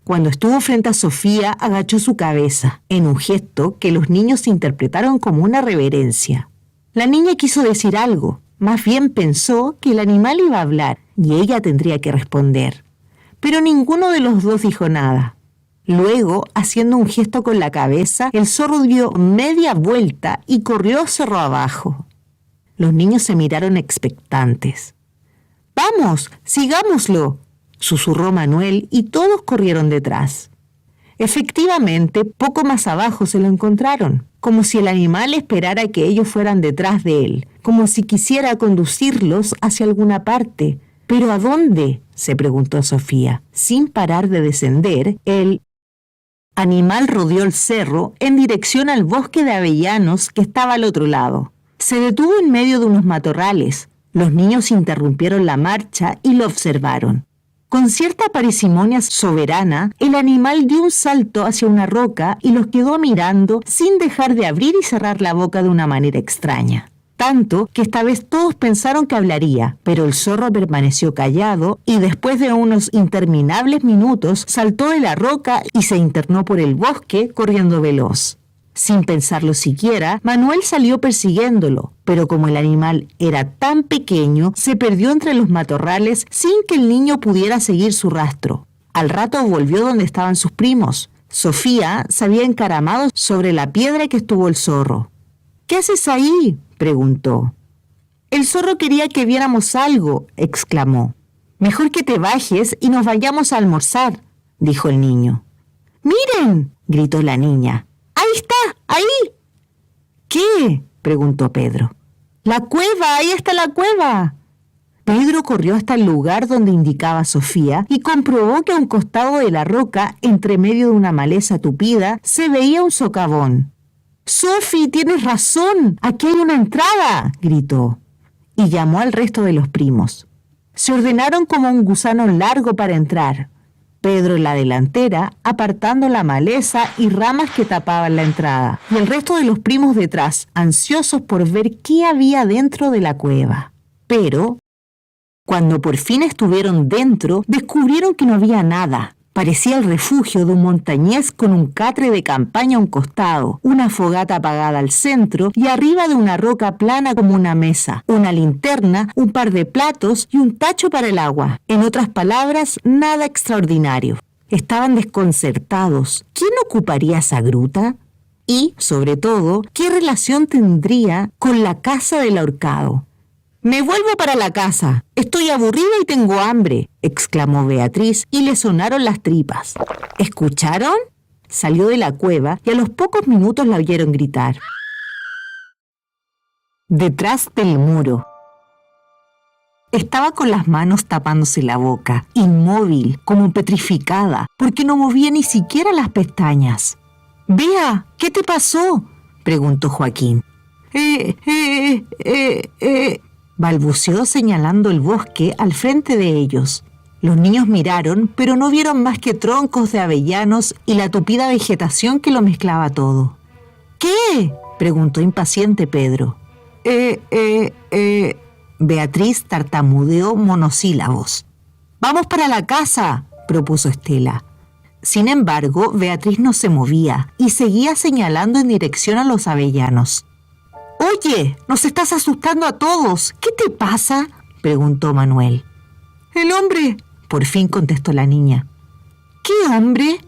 Cuando estuvo frente a Sofía, agachó su cabeza, en un gesto que los niños interpretaron como una reverencia. La niña quiso decir algo, más bien pensó que el animal iba a hablar y ella tendría que responder. Pero ninguno de los dos dijo nada. Luego, haciendo un gesto con la cabeza, el zorro dio media vuelta y corrió cerro abajo. Los niños se miraron expectantes. «¡Vamos, sigámoslo!», susurró Manuel y todos corrieron detrás. Efectivamente, poco más abajo se lo encontraron, como si el animal esperara que ellos fueran detrás de él, como si quisiera conducirlos hacia alguna parte. ¿Pero a dónde?, se preguntó Sofía. Sin parar de descender, el animal rodeó el cerro en dirección al bosque de avellanos que estaba al otro lado. Se detuvo en medio de unos matorrales. Los niños interrumpieron la marcha y lo observaron. Con cierta parsimonia soberana, el animal dio un salto hacia una roca y los quedó mirando sin dejar de abrir y cerrar la boca de una manera extraña. Tanto que esta vez todos pensaron que hablaría, pero el zorro permaneció callado y después de unos interminables minutos saltó de la roca y se internó por el bosque corriendo veloz. Sin pensarlo siquiera, Manuel salió persiguiéndolo, pero como el animal era tan pequeño, se perdió entre los matorrales sin que el niño pudiera seguir su rastro. Al rato volvió donde estaban sus primos. Sofía se había encaramado sobre la piedra que estuvo el zorro. «¿Qué haces ahí?», preguntó. «El zorro quería que viéramos algo», exclamó. «Mejor que te bajes y nos vayamos a almorzar», dijo el niño. «¡Miren!», gritó la niña. «¡Ahí está! ¡Ahí!». «¿Qué?», preguntó Pedro. «¡La cueva! ¡Ahí está la cueva!». Pedro corrió hasta el lugar donde indicaba Sofía y comprobó que a un costado de la roca, entre medio de una maleza tupida, se veía un socavón. «¡Sofi, tienes razón! ¡Aquí hay una entrada!», gritó. Y llamó al resto de los primos. Se ordenaron como un gusano largo para entrar. Pedro en la delantera, apartando la maleza y ramas que tapaban la entrada, y el resto de los primos detrás, ansiosos por ver qué había dentro de la cueva. Pero, cuando por fin estuvieron dentro, descubrieron que no había nada. Parecía el refugio de un montañés con un catre de campaña a un costado, una fogata apagada al centro y arriba de una roca plana como una mesa, una linterna, un par de platos y un tacho para el agua. En otras palabras, nada extraordinario. Estaban desconcertados. ¿Quién ocuparía esa gruta? Y, sobre todo, ¿qué relación tendría con la casa del ahorcado? «Me vuelvo para la casa. Estoy aburrida y tengo hambre», exclamó Beatriz y le sonaron las tripas. ¿Escucharon? Salió de la cueva y a los pocos minutos la oyeron gritar. Detrás del muro. Estaba con las manos tapándose la boca, inmóvil, como petrificada, porque no movía ni siquiera las pestañas. «Bea, ¿qué te pasó?», preguntó Joaquín. Balbuceó señalando el bosque al frente de ellos. Los niños miraron, pero no vieron más que troncos de avellanos y la tupida vegetación que lo mezclaba todo. «¿Qué?», preguntó impaciente Pedro. Beatriz tartamudeó monosílabos. «Vamos para la casa», propuso Estela. Sin embargo, Beatriz no se movía y seguía señalando en dirección a los avellanos. «Oye, nos estás asustando a todos. ¿Qué te pasa?», preguntó Manuel. «El hombre», por fin contestó la niña. «¿Qué hombre?».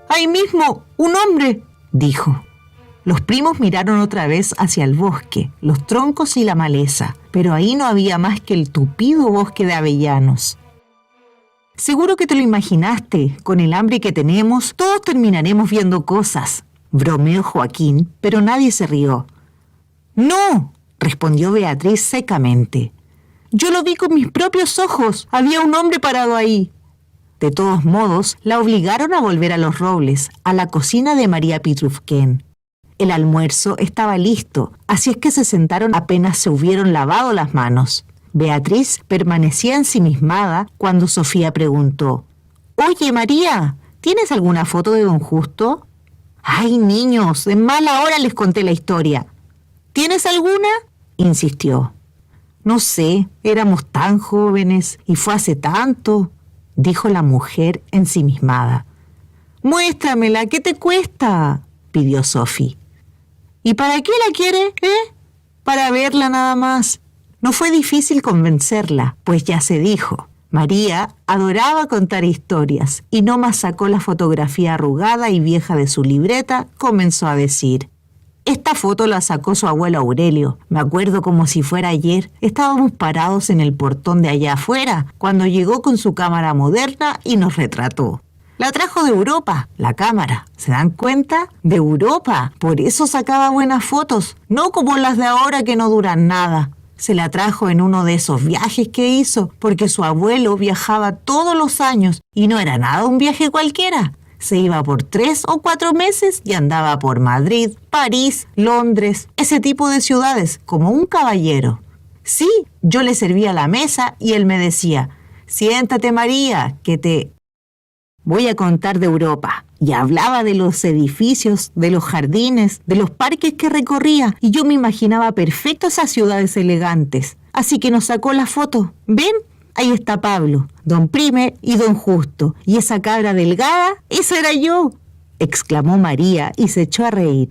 «Ahí mismo, un hombre», dijo. Los primos miraron otra vez hacia el bosque, los troncos y la maleza, pero ahí no había más que el tupido bosque de avellanos. «Seguro que te lo imaginaste. Con el hambre que tenemos, todos terminaremos viendo cosas», bromeó Joaquín, pero nadie se rió. «No», respondió Beatriz secamente. «Yo lo vi con mis propios ojos. Había un hombre parado ahí». De todos modos, la obligaron a volver a Los Robles, a la cocina de María Pitrufquén. El almuerzo estaba listo, así es que se sentaron apenas se hubieron lavado las manos. Beatriz permanecía ensimismada cuando Sofía preguntó: «Oye, María, ¿tienes alguna foto de don Justo?» «Ay, niños, en mala hora les conté la historia». «¿Tienes alguna?», insistió. «No sé, éramos tan jóvenes y fue hace tanto», dijo la mujer ensimismada. «Muéstramela, ¿qué te cuesta?», pidió Sofía. «¿Y para qué la quiere, Para verla nada más». No fue difícil convencerla, pues ya se dijo. María adoraba contar historias y no más sacó la fotografía arrugada y vieja de su libreta, comenzó a decir: «Esta foto la sacó su abuelo Aurelio. Me acuerdo como si fuera ayer. Estábamos parados en el portón de allá afuera, cuando llegó con su cámara moderna y nos retrató. La trajo de Europa, la cámara. ¿Se dan cuenta? De Europa. Por eso sacaba buenas fotos, no como las de ahora que no duran nada. Se la trajo en uno de esos viajes que hizo, porque su abuelo viajaba todos los años y no era nada un viaje cualquiera. Se iba por 3 o 4 meses y andaba por Madrid, París, Londres, ese tipo de ciudades, como un caballero. Sí, yo le servía la mesa y él me decía: «Siéntate, María, que te voy a contar de Europa». Y hablaba de los edificios, de los jardines, de los parques que recorría, y yo me imaginaba perfecto esas ciudades elegantes. Así que nos sacó la foto. ¿Ven? Ahí está Pablo, don Prime y don Justo. Y esa cabra delgada, esa era yo, exclamó María y se echó a reír.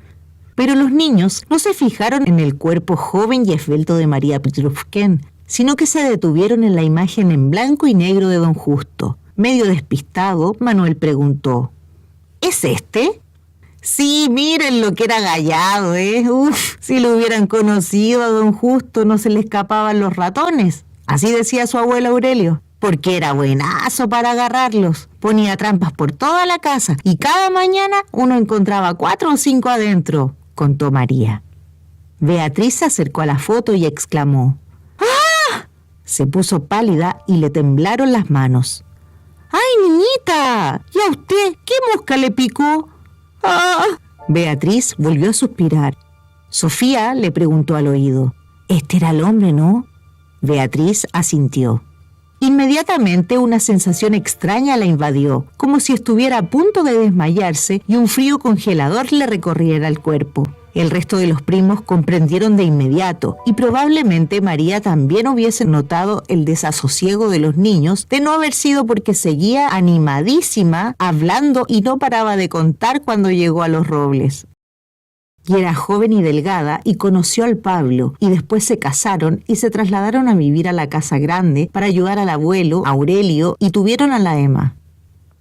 Pero los niños no se fijaron en el cuerpo joven y esbelto de María Pitrufquén, sino que se detuvieron en la imagen en blanco y negro de don Justo. Medio despistado, Manuel preguntó: «¿Es este?» «Sí, miren lo que era gallado, Uf, si lo hubieran conocido a don Justo no se le escapaban los ratones». Así decía su abuelo Aurelio, porque era buenazo para agarrarlos. Ponía trampas por toda la casa y cada mañana uno encontraba 4 o 5 adentro, contó María. Beatriz se acercó a la foto y exclamó: «¡Ah!». Se puso pálida y le temblaron las manos. «¡Ay, niñita! ¿Y a usted qué mosca le picó?». «¡Ah!». Beatriz volvió a suspirar. Sofía le preguntó al oído: «Este era el hombre, ¿no?». Beatriz asintió. Inmediatamente una sensación extraña la invadió, como si estuviera a punto de desmayarse y un frío congelador le recorriera el cuerpo. El resto de los primos comprendieron de inmediato y probablemente María también hubiese notado el desasosiego de los niños de no haber sido porque seguía animadísima hablando y no paraba de contar cuando llegó a Los Robles. Y era joven y delgada y conoció al Pablo y después se casaron y se trasladaron a vivir a la casa grande para ayudar al abuelo Aurelio y tuvieron a la Emma.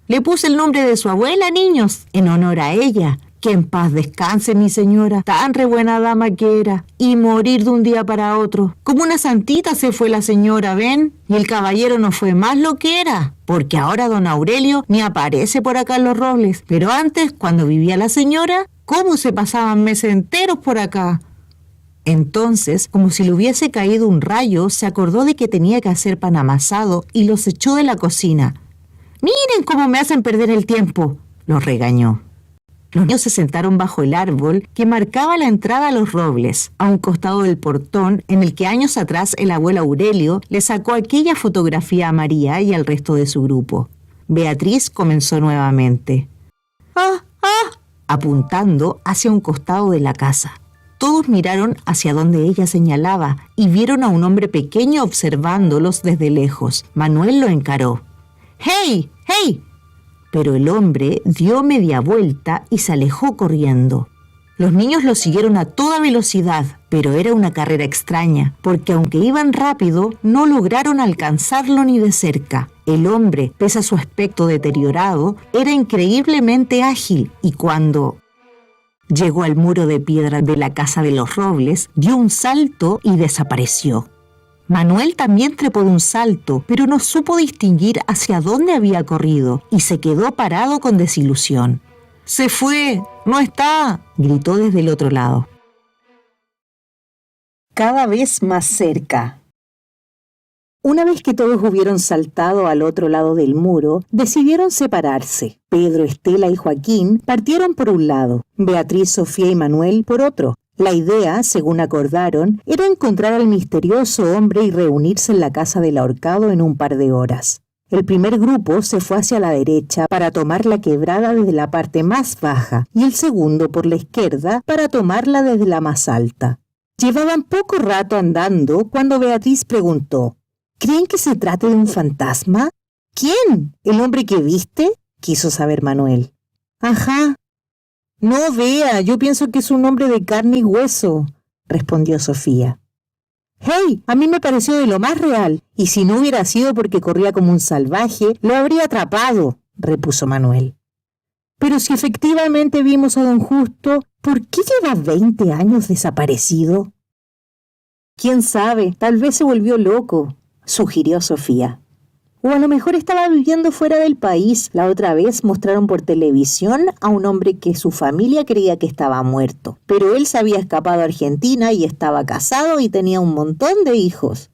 Le puse el nombre de su abuela, niños, en honor a ella. Que en paz descanse mi señora, tan re buena dama que era, y morir de un día para otro. Como una santita se fue la señora, ¿ven? Y el caballero no fue más lo que era, porque ahora don Aurelio ni aparece por acá en Los Robles. Pero antes, cuando vivía la señora, ¿cómo se pasaban meses enteros por acá? Entonces, como si le hubiese caído un rayo, se acordó de que tenía que hacer pan amasado y los echó de la cocina. «Miren cómo me hacen perder el tiempo», los regañó. Los niños se sentaron bajo el árbol que marcaba la entrada a Los Robles, a un costado del portón en el que años atrás el abuelo Aurelio le sacó aquella fotografía a María y al resto de su grupo. Beatriz comenzó nuevamente: «¡Ah, ah!», apuntando hacia un costado de la casa. Todos miraron hacia donde ella señalaba y vieron a un hombre pequeño observándolos desde lejos. Manuel lo encaró. «¡Hey! ¡Hey!». Pero el hombre dio media vuelta y se alejó corriendo. Los niños lo siguieron a toda velocidad, pero era una carrera extraña, porque aunque iban rápido, no lograron alcanzarlo ni de cerca. El hombre, pese a su aspecto deteriorado, era increíblemente ágil y cuando llegó al muro de piedra de la casa de Los Robles, dio un salto y desapareció. Manuel también trepó de un salto, pero no supo distinguir hacia dónde había corrido y se quedó parado con desilusión. «¡Se fue! ¡No está!», gritó desde el otro lado. Cada vez más cerca. Una vez que todos hubieron saltado al otro lado del muro, decidieron separarse. Pedro, Estela y Joaquín partieron por un lado, Beatriz, Sofía y Manuel por otro. La idea, según acordaron, era encontrar al misterioso hombre y reunirse en la casa del ahorcado en un par de horas. El primer grupo se fue hacia la derecha para tomar la quebrada desde la parte más baja y el segundo por la izquierda para tomarla desde la más alta. Llevaban poco rato andando cuando Beatriz preguntó: ¿Creen que se trate de un fantasma? ¿Quién? ¿El hombre que viste? Quiso saber Manuel. Ajá. No, Bea, yo pienso que es un hombre de carne y hueso, respondió Sofía. ¡Hey! A mí me pareció de lo más real, y si no hubiera sido porque corría como un salvaje, lo habría atrapado, repuso Manuel. Pero si efectivamente vimos a don Justo, ¿por qué lleva 20 años desaparecido? ¿Quién sabe? Tal vez se volvió loco, sugirió Sofía. O a lo mejor estaba viviendo fuera del país. La otra vez mostraron por televisión a un hombre que su familia creía que estaba muerto, pero él se había escapado a Argentina y estaba casado y tenía un montón de hijos.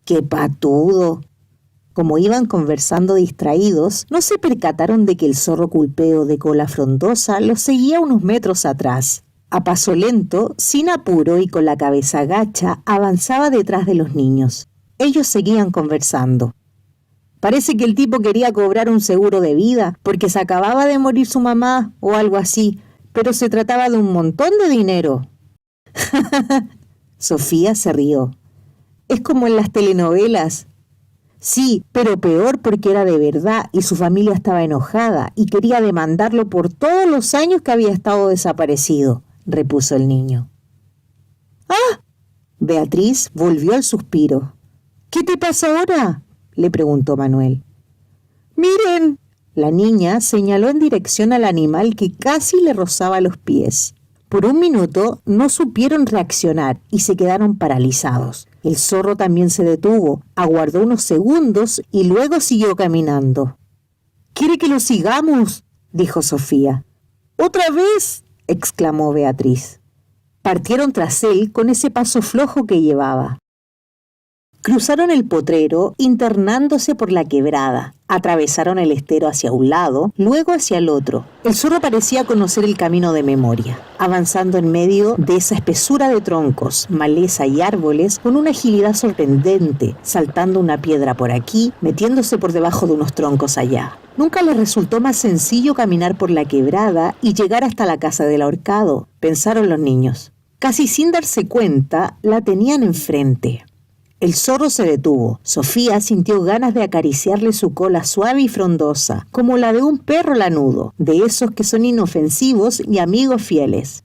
¡Qué patudo! Como iban conversando distraídos, no se percataron de que el zorro culpeo de cola frondosa los seguía unos metros atrás. A paso lento, sin apuro y con la cabeza agacha, avanzaba detrás de los niños. Ellos seguían conversando. Parece que el tipo quería cobrar un seguro de vida porque se acababa de morir su mamá o algo así, pero se trataba de un montón de dinero. Sofía se rió. Es como en las telenovelas. Sí, pero peor porque era de verdad y su familia estaba enojada y quería demandarlo por todos los años que había estado desaparecido, repuso el niño. ¡Ah! Beatriz volvió al suspiro. ¿Qué te pasa ahora?, le preguntó Manuel. ¡Miren! La niña señaló en dirección al animal que casi le rozaba los pies. Por un minuto no supieron reaccionar y se quedaron paralizados. El zorro también se detuvo, aguardó unos segundos y luego siguió caminando. ¿Quiere que lo sigamos?, dijo Sofía. ¿Otra vez?, exclamó Beatriz. Partieron tras él con ese paso flojo que llevaba. Cruzaron el potrero internándose por la quebrada. Atravesaron el estero hacia un lado, luego hacia el otro. El zorro parecía conocer el camino de memoria, avanzando en medio de esa espesura de troncos, maleza y árboles con una agilidad sorprendente, saltando una piedra por aquí, metiéndose por debajo de unos troncos allá. Nunca les resultó más sencillo caminar por la quebrada y llegar hasta la casa del ahorcado, pensaron los niños. Casi sin darse cuenta, la tenían enfrente. El zorro se detuvo. Sofía sintió ganas de acariciarle su cola suave y frondosa, como la de un perro lanudo, de esos que son inofensivos y amigos fieles.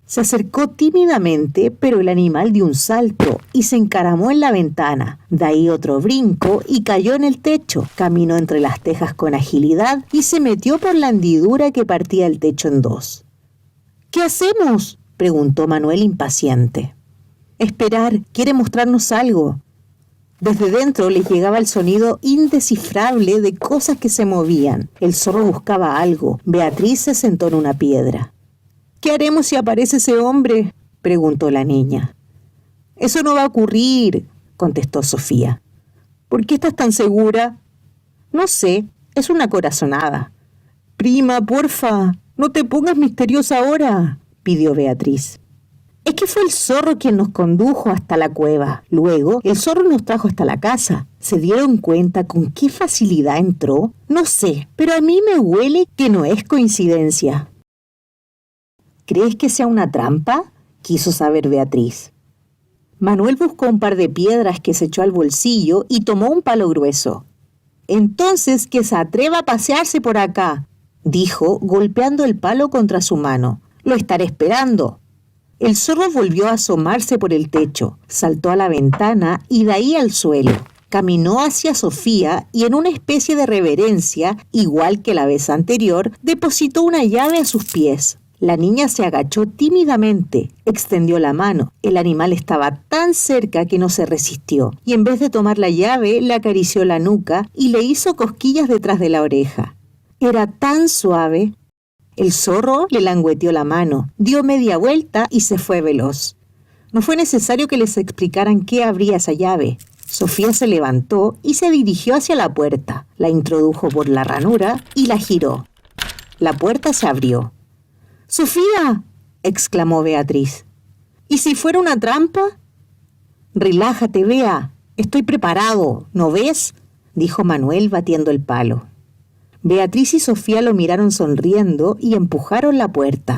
Se acercó tímidamente, pero el animal dio un salto y se encaramó en la ventana. De ahí otro brinco y cayó en el techo. Caminó entre las tejas con agilidad y se metió por la hendidura que partía el techo en dos. ¿Qué hacemos?, preguntó Manuel impaciente. Esperar, quiere mostrarnos algo. Desde dentro le llegaba el sonido indescifrable de cosas que se movían. El zorro buscaba algo. Beatriz se sentó en una piedra. ¿Qué haremos si aparece ese hombre?, preguntó la niña. Eso no va a ocurrir, contestó Sofía. ¿Por qué estás tan segura? No sé, es una corazonada. Prima, porfa, no te pongas misteriosa ahora, pidió Beatriz. Es que fue el zorro quien nos condujo hasta la cueva. Luego, el zorro nos trajo hasta la casa. ¿Se dieron cuenta con qué facilidad entró? No sé, pero a mí me huele que no es coincidencia. ¿Crees que sea una trampa?, quiso saber Beatriz. Manuel buscó un par de piedras que se echó al bolsillo y tomó un palo grueso. Entonces, que se atreva a pasearse por acá, dijo, golpeando el palo contra su mano. Lo estaré esperando. El zorro volvió a asomarse por el techo, saltó a la ventana y de ahí al suelo. Caminó hacia Sofía y en una especie de reverencia, igual que la vez anterior, depositó una llave a sus pies. La niña se agachó tímidamente, extendió la mano. El animal estaba tan cerca que no se resistió y en vez de tomar la llave, le acarició la nuca y le hizo cosquillas detrás de la oreja. Era tan suave. El zorro le langueteó la mano, dio media vuelta y se fue veloz. No fue necesario que les explicaran qué abría esa llave. Sofía se levantó y se dirigió hacia la puerta, la introdujo por la ranura y la giró. La puerta se abrió. ¡Sofía!, exclamó Beatriz. ¿Y si fuera una trampa? Relájate, Bea. Estoy preparado, ¿no ves?, dijo Manuel batiendo el palo. Beatriz y Sofía lo miraron sonriendo y empujaron la puerta.